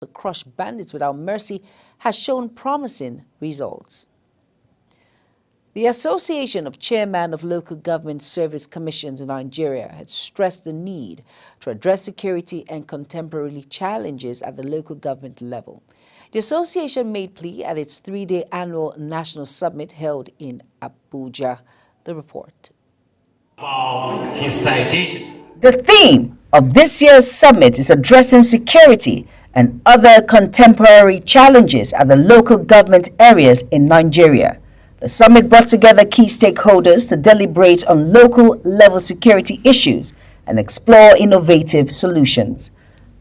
to crush bandits without mercy has shown promising results. The Association of Chairmen of Local Government Service Commissions in Nigeria has stressed the need to address security and contemporary challenges at the local government level. The association made plea at its three-day annual national summit held in Abuja. The report. His citation. The theme of this year's summit is addressing security and other contemporary challenges at the local government areas in Nigeria. The summit brought together key stakeholders to deliberate on local-level security issues and explore innovative solutions.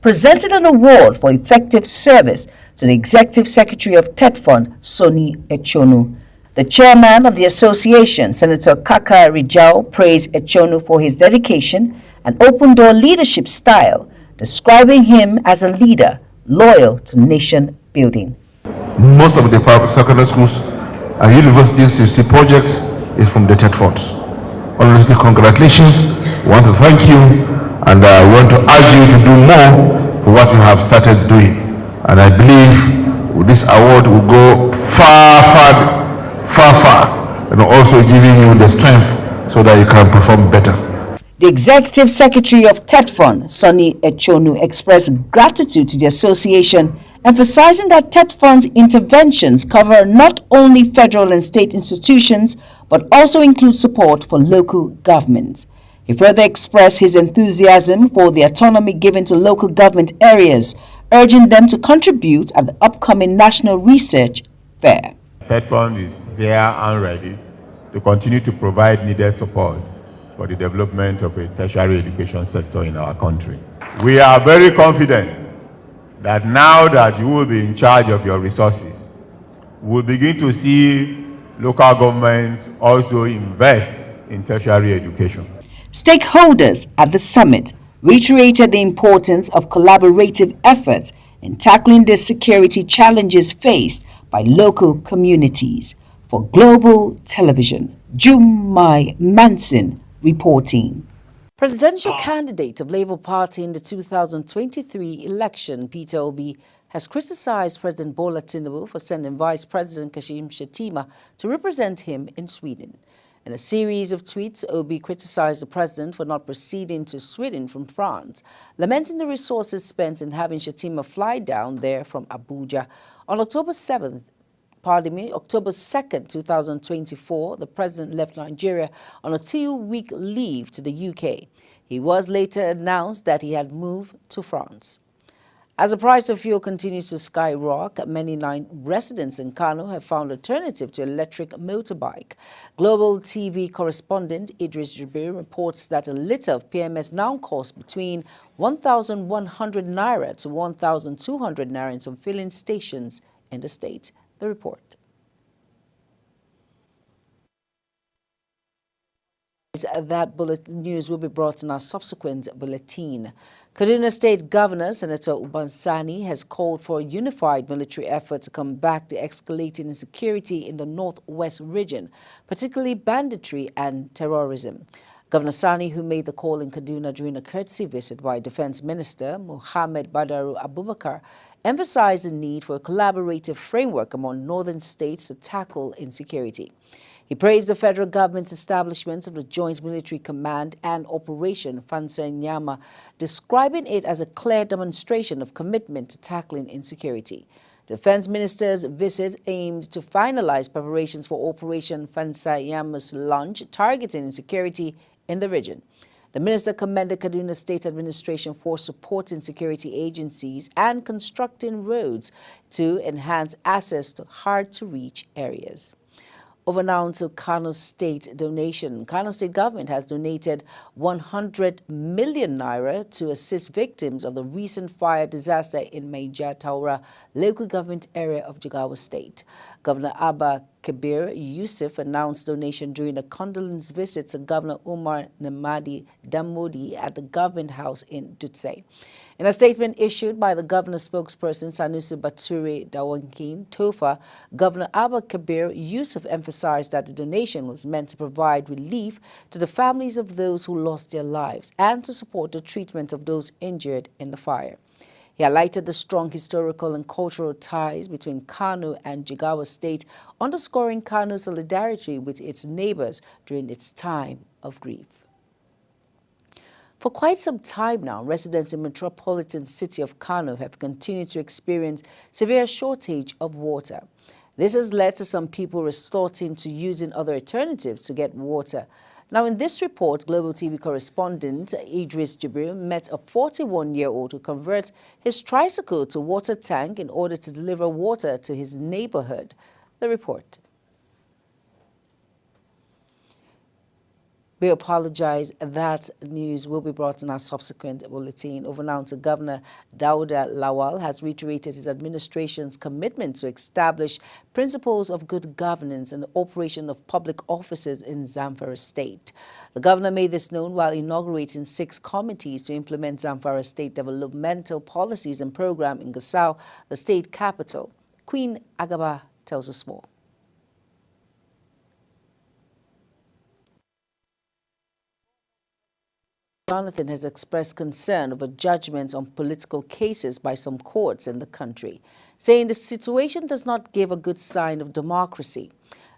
Presented an award for effective service to the Executive Secretary of TETFund, Sonny Echonu. The chairman of the association, Senator Kaka Rijau, praised Echonu for his dedication and open-door leadership style, describing him as a leader loyal to nation building. Most of the secondary schools and universities you see projects is from the TETFund. Honestly, congratulations. I want to thank you, and I want to urge you to do more for what you have started doing. And I believe this award will go far, and also giving you the strength so that you can perform better. The Executive Secretary of TETFund, Sonny Echonu, expressed gratitude to the association, emphasizing that TETFund's interventions cover not only federal and state institutions, but also include support for local governments. He further expressed his enthusiasm for the autonomy given to local government areas, urging them to contribute at the upcoming National Research Fair. TETFund is there and ready to continue to provide needed support for the development of a tertiary education sector in our country. We are very confident that now that you will be in charge of your resources, we'll begin to see local governments also invest in tertiary education. Stakeholders at the summit reiterated the importance of collaborative efforts in tackling the security challenges faced by local communities. For Global Television, Jumai Manson reporting. Presidential candidate of Labour Party in the 2023 election, Peter Obi, has criticized President Bola Tinubu for sending Vice President Kashim Shettima to represent him in Sweden. In a series of tweets, Obi criticized the president for not proceeding to Sweden from France, lamenting the resources spent in having Shettima fly down there from Abuja. On October 2nd, 2024, the president left Nigeria on a 2-week leave to the UK. He was later announced that he had moved to France. As the price of fuel continues to skyrocket, many residents in Kano have found alternative to electric motorbike. Global TV correspondent Idris Jabir reports that a litre of PMS now costs between 1,100 naira to 1,200 naira in some filling stations in the state. The report. That bulletin news will be brought in our subsequent bulletin. Kaduna State Governor Senator Uban Sani has called for a unified military effort to combat the escalating insecurity in the northwest region, particularly banditry and terrorism. Governor Sani, who made the call in Kaduna during a courtesy visit by Defense Minister Mohammed Badaru Abubakar, emphasized the need for a collaborative framework among northern states to tackle insecurity. He praised the federal government's establishment of the Joint Military Command and Operation Fansa Nyama, describing it as a clear demonstration of commitment to tackling insecurity. The Defense Minister's visit aimed to finalize preparations for Operation Fansa Nyama's launch, targeting insecurity in the region. The minister commended Kaduna State Administration for supporting security agencies and constructing roads to enhance access to hard-to-reach areas. Over now to Kano State donation. Kano State government has donated 100 million naira to assist victims of the recent fire disaster in Major Taura local government area of Jigawa State. Governor Abba Kabir Yusuf announced donation during a condolence visit to Governor Umar Namadi Damodi at the government house in Dutse. In a statement issued by the governor's spokesperson Sanusi Bature Dawankin Tofa, Governor Abba Kabir Yusuf emphasized that the donation was meant to provide relief to the families of those who lost their lives and to support the treatment of those injured in the fire. He highlighted the strong historical and cultural ties between Kano and Jigawa State, underscoring Kano's solidarity with its neighbors during its time of grief. For quite some time now, residents in the metropolitan city of Kano have continued to experience severe shortage of water. This has led to some people resorting to using other alternatives to get water. Now, in this report, Global TV correspondent Idris Jibril met a 41-year-old who converts his tricycle to water tank in order to deliver water to his neighborhood. The report. We apologize. That news will be brought in our subsequent bulletin. Over now to Governor Dauda Lawal has reiterated his administration's commitment to establish principles of good governance and the operation of public offices in Zamfara State. The governor made this known while inaugurating 6 committees to implement Zamfara State developmental policies and program in Gusau, the state capital. Queen Agaba tells us more. Jonathan has expressed concern over judgments on political cases by some courts in the country, saying the situation does not give a good sign of democracy.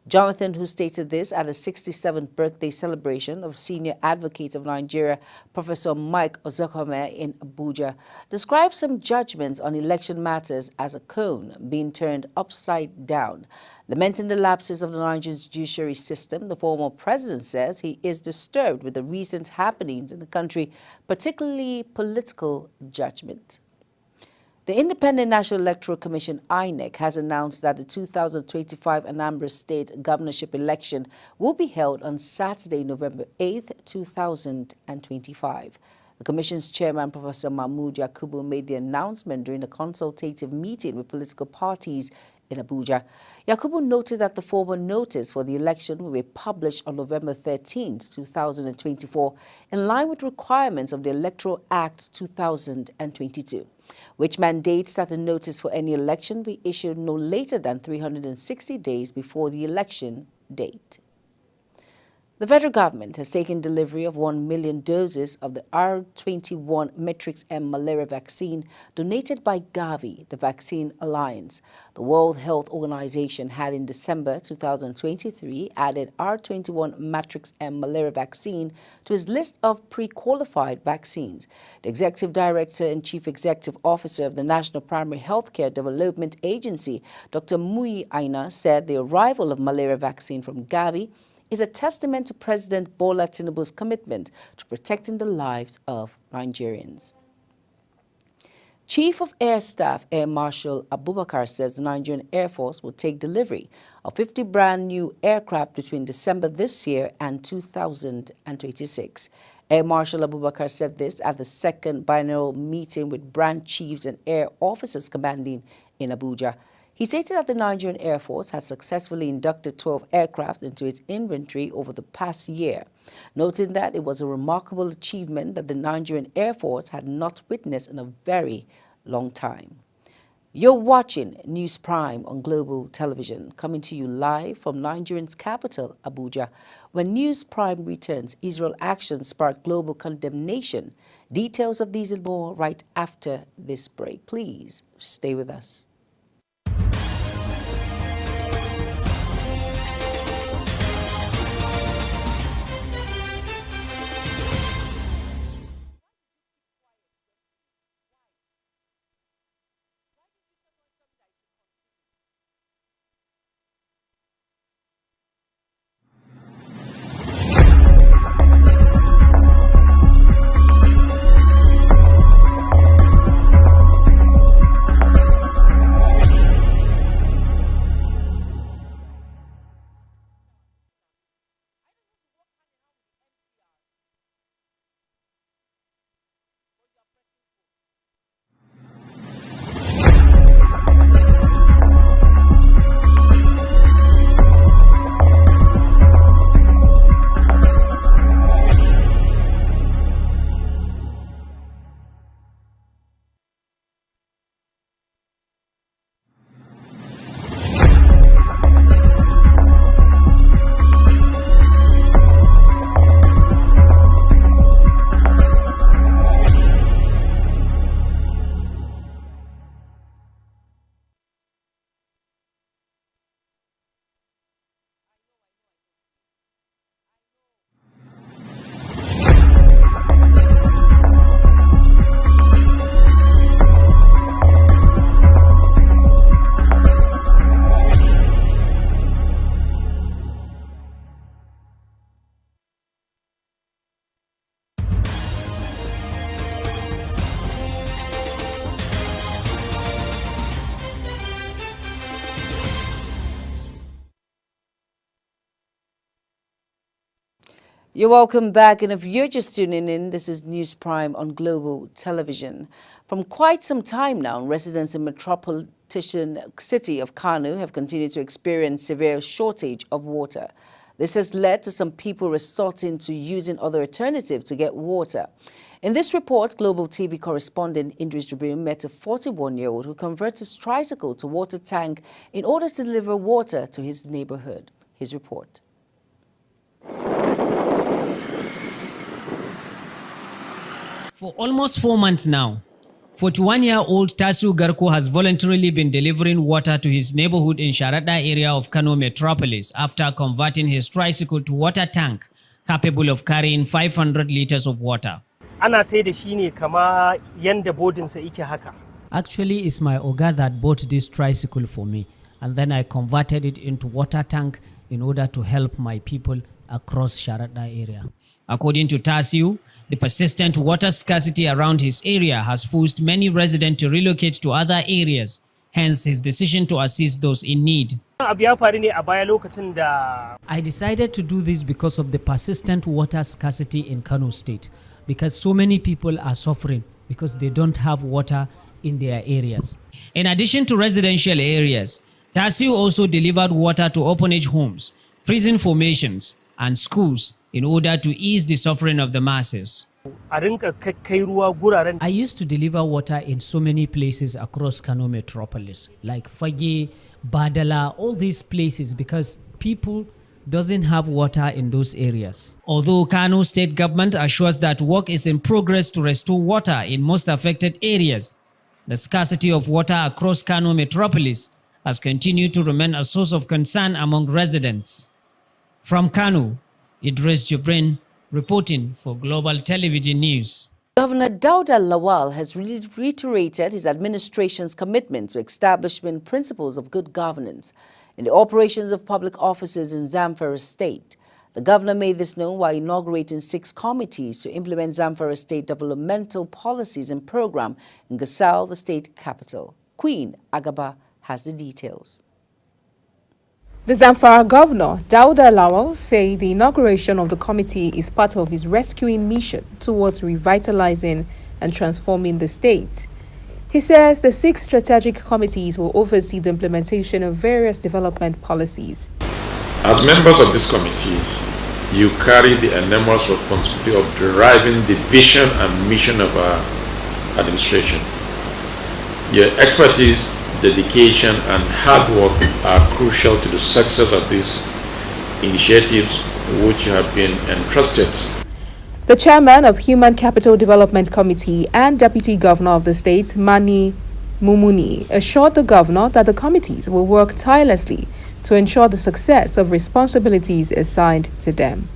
Jonathan, who stated this at the 67th birthday celebration of senior advocate of Nigeria, Professor Mike Ozekhome in Abuja, described some judgments on election matters as a cone being turned upside down. Lamenting the lapses of the Nigerian judiciary system, the former president says he is disturbed with the recent happenings in the country, particularly political judgment. The Independent National Electoral Commission, INEC, has announced that the 2025 Anambra State governorship election will be held on Saturday, November 8, 2025. The Commission's chairman, Professor Mahmood Yakubu, made the announcement during a consultative meeting with political parties in Abuja. Yakubu noted that the formal notice for the election will be published on November 13, 2024, in line with requirements of the Electoral Act 2022, which mandates that the notice for any election be issued no later than 360 days before the election date. The federal government has taken delivery of 1 million doses of the R21 Matrix M malaria vaccine donated by Gavi, the Vaccine Alliance. The World Health Organization had in December 2023 added R21 Matrix M malaria vaccine to its list of pre-qualified vaccines. The Executive Director and Chief Executive Officer of the National Primary Healthcare Development Agency, Dr. Muyi Aina, said the arrival of malaria vaccine from Gavi is a testament to President Bola Tinubu's commitment to protecting the lives of Nigerians. Chief of Air Staff Air Marshal Abubakar says the Nigerian Air Force will take delivery of 50 brand new aircraft between December this year and 2026. Air Marshal Abubakar said this at the second biennial meeting with branch chiefs and air officers commanding in Abuja. He stated that the Nigerian Air Force has successfully inducted 12 aircraft into its inventory over the past year, noting that it was a remarkable achievement that the Nigerian Air Force had not witnessed in a very long time. You're watching News Prime on Global Television, coming to you live from Nigeria's capital, Abuja. When News Prime returns, Israel actions spark global condemnation. Details of these and more right after this break. Please stay with us. You're welcome back, and if you're just tuning in, this is News Prime on Global Television. From quite some time now, residents in metropolitan city of Kano have continued to experience severe shortage of water. This has led to some people resorting to using other alternatives to get water. In this report, Global TV correspondent Idris Jibril met a 41-year-old who converted his tricycle to water tank in order to deliver water to his neighborhood. His report. For almost 4 months now, 41-year-old Tasu Garko has voluntarily been delivering water to his neighborhood in Sharaɗa area of Kano metropolis after converting his tricycle to water tank capable of carrying 500 liters of water. Ana sai da shi ne kama yanda bodinsa yake haka. Actually, it's my Oga that bought this tricycle for me, and then I converted it into water tank in order to help my people across Sharaɗa area. According to Tasiu, the persistent water scarcity around his area has forced many residents to relocate to other areas, hence his decision to assist those in need. Abu ya faru ne a baya lokacin da I decided to do this because of the persistent water scarcity in Kano State, because so many people are suffering because they don't have water in their areas. In addition to residential areas, Tasiu also delivered water to orphanage homes, prison formations, and schools in order to ease the suffering of the masses. a rinka kai ruwa guraren. I used to deliver water in so many places across Kano metropolis, like Fage, Badala, all these places, because people doesn't have water in those areas. Although Kano state government assures that work is in progress to restore water in most affected areas, the scarcity of water across Kano metropolis has continued to remain a source of concern among residents. From Kano, Idris Jibril reporting for Global Television News. Governor Dauda Lawal has reiterated his administration's commitment to establishment principles of good governance in the operations of public offices in Zamfara State. The governor made this known while inaugurating 6 committees to implement Zamfara State developmental policies and program in Gusau, the state capital. Queen Agaba has the details. The Zamfara governor, Dauda Lawal, said the inauguration of the committee is part of his rescuing mission towards revitalizing and transforming the state. He says the 6 strategic committees will oversee the implementation of various development policies. As members of this committee, you carry the enormous responsibility of driving the vision and mission of our administration. Your expertise, dedication, and hard work are crucial to the success of these initiatives which you have been entrusted. The chairman of Human Capital Development Committee and deputy governor of the state, Mani Mumuni, assured the governor that the committees will work tirelessly to ensure the success of responsibilities assigned to them.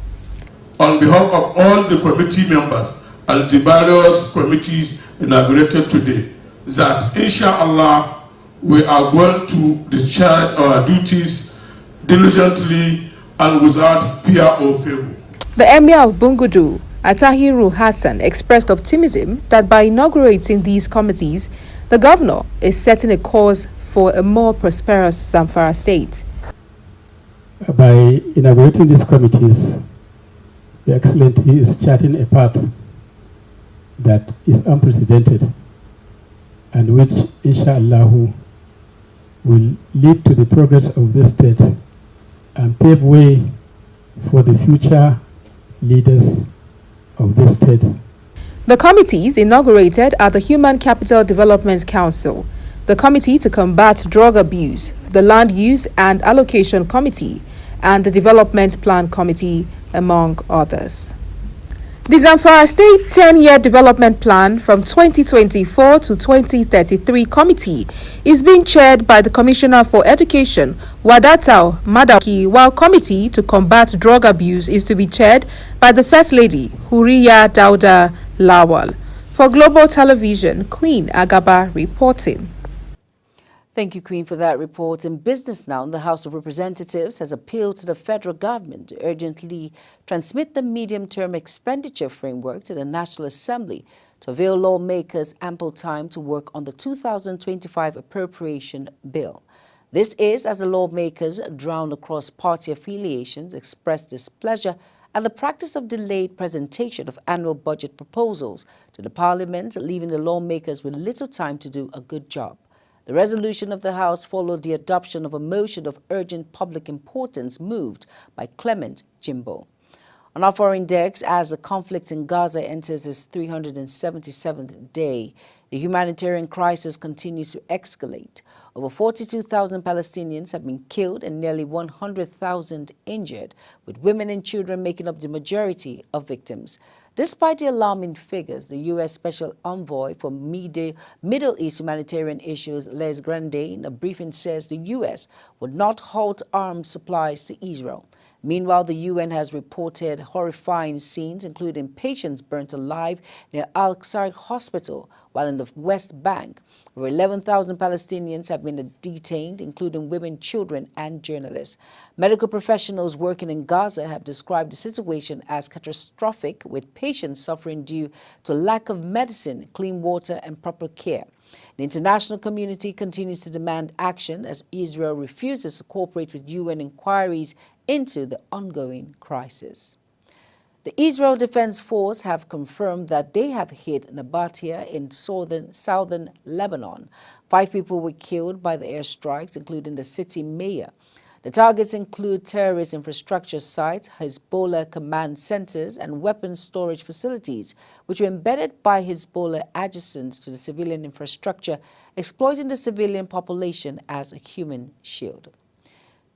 On behalf of all the committee members and the various committees inaugurated today, that inshallah we are going to discharge our duties diligently and without fear or favor. The Emir of Bungudu, Atahiru Hassan, expressed optimism that by inaugurating these committees, the governor is setting a course for a more prosperous Zamfara state. By inaugurating these committees, the Excellency is charting a path that is unprecedented and which, inshallah, will lead to the progress of this state and pave way for the future leaders of this state. The committees inaugurated are the Human Capital Development Council, the Committee to Combat Drug Abuse, the Land Use and Allocation Committee, and the Development Plan Committee, among others. The Zamfara State 10-year development plan from 2024 to 2033 committee is being chaired by the Commissioner for Education, Wadatau Madaki, while committee to combat drug abuse is to be chaired by the First Lady, Huriya Dauda Lawal. For Global Television, Queen Agaba reporting. Thank you, Queen, for that report. In business now, the House of Representatives has appealed to the federal government to urgently transmit the medium-term expenditure framework to the National Assembly to avail lawmakers ample time to work on the 2025 appropriation bill. This is as the lawmakers, drowned across party affiliations, expressed displeasure at the practice of delayed presentation of annual budget proposals to the Parliament, leaving the lawmakers with little time to do a good job. The resolution of the House followed the adoption of a motion of urgent public importance moved by Clement Jimbo. On our foreign desk, as the conflict in Gaza enters its 377th day, the humanitarian crisis continues to escalate. Over 42,000 Palestinians have been killed and nearly 100,000 injured, with women and children making up the majority of victims. Despite the alarming figures, the U.S. Special Envoy for Middle East Humanitarian Issues, Les Grandet, in a briefing says the U.S. would not halt arms supplies to Israel. Meanwhile, the UN has reported horrifying scenes, including patients burnt alive near Al-Aqsa Hospital, while in the West Bank, over 11,000 Palestinians have been detained, including women, children, and journalists. Medical professionals working in Gaza have described the situation as catastrophic, with patients suffering due to lack of medicine, clean water, and proper care. The international community continues to demand action as Israel refuses to cooperate with UN inquiries into the ongoing crisis. The Israel Defense Force have confirmed that they have hit Nabatea in southern Lebanon. 5 people were killed by the airstrikes, including the city mayor. The targets include terrorist infrastructure sites, Hezbollah command centers, and weapons storage facilities, which were embedded by Hezbollah adjacent to the civilian infrastructure, exploiting the civilian population as a human shield.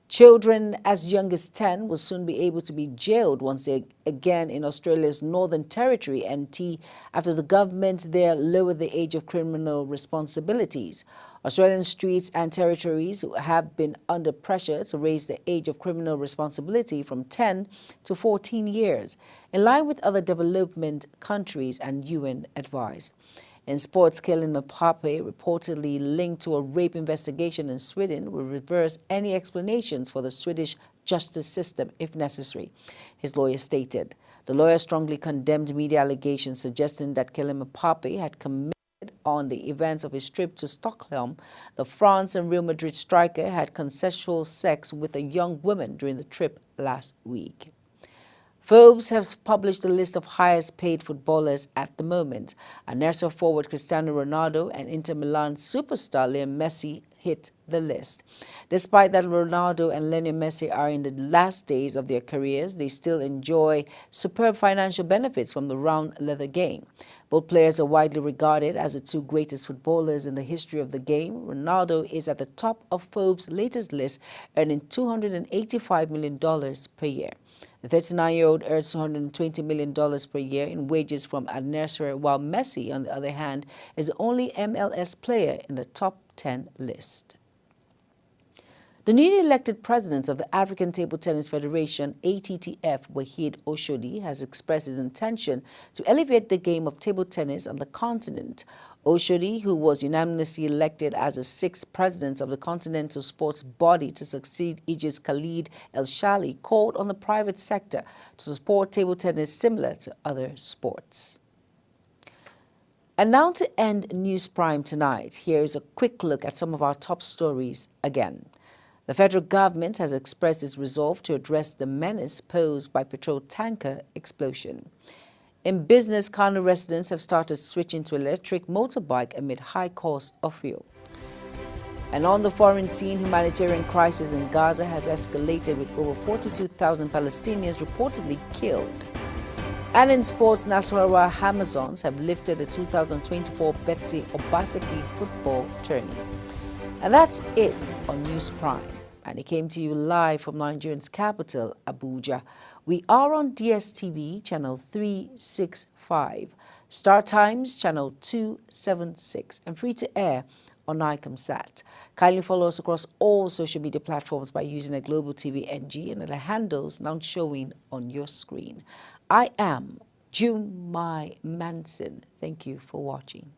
Children as young as 10 will soon be able to be jailed once again in Australia's Northern Territory, NT, after the government there lowered the age of criminal responsibilities. Australian streets and territories have been under pressure to raise the age of criminal responsibility from 10 to 14 years, in line with other development countries and UN advice. In sports, Kylian Mbappe, reportedly linked to a rape investigation in Sweden, will reverse any explanations for the Swedish justice system if necessary, his lawyer stated. The lawyer strongly condemned media allegations suggesting that Kylian Mbappe had committed on the events of his trip to Stockholm. The France and Real Madrid striker had consensual sex with a young woman during the trip last week. Forbes has published a list of highest paid footballers at the moment. Al-Nassr forward Cristiano Ronaldo and Inter Milan superstar Lionel Messi hit the list. Despite that Ronaldo and Lionel Messi are in the last days of their careers, they still enjoy superb financial benefits from the round leather game. Both players are widely regarded as the 2 greatest footballers in the history of the game. Ronaldo is at the top of Forbes' latest list, earning $285 million per year. The 39-year-old earns $220 million per year in wages from Al-Nassr, while Messi, on the other hand, is the only MLS player in the top 10 list. The newly elected president of the African Table Tennis Federation, ATTF, Wahid Oshodi, has expressed his intention to elevate the game of table tennis on the continent. Oshodi, who was unanimously elected as the 6th president of the continental sports body to succeed Egypt's Khalid El Shali, called on the private sector to support table tennis similar to other sports. And now to end News Prime tonight, here is a quick look at some of our top stories again. The federal government has expressed its resolve to address the menace posed by petrol tanker explosion. In business, Kano residents have started switching to electric motorbike amid high cost of fuel. And on the foreign scene, humanitarian crisis in Gaza has escalated with over 42,000 Palestinians reportedly killed. And in sports, Nasarawa Amazons have lifted the 2024 Betsy Obaseki football tourney. And that's it on News Prime. And it came to you live from Nigeria's capital, Abuja. We are on DSTV channel 365, Star Times channel 276, and free to air on Nicomsat. Kindly follow us across all social media platforms by using a Global TV NG and the handles now showing on your screen. I am June Mai Manson. Thank you for watching.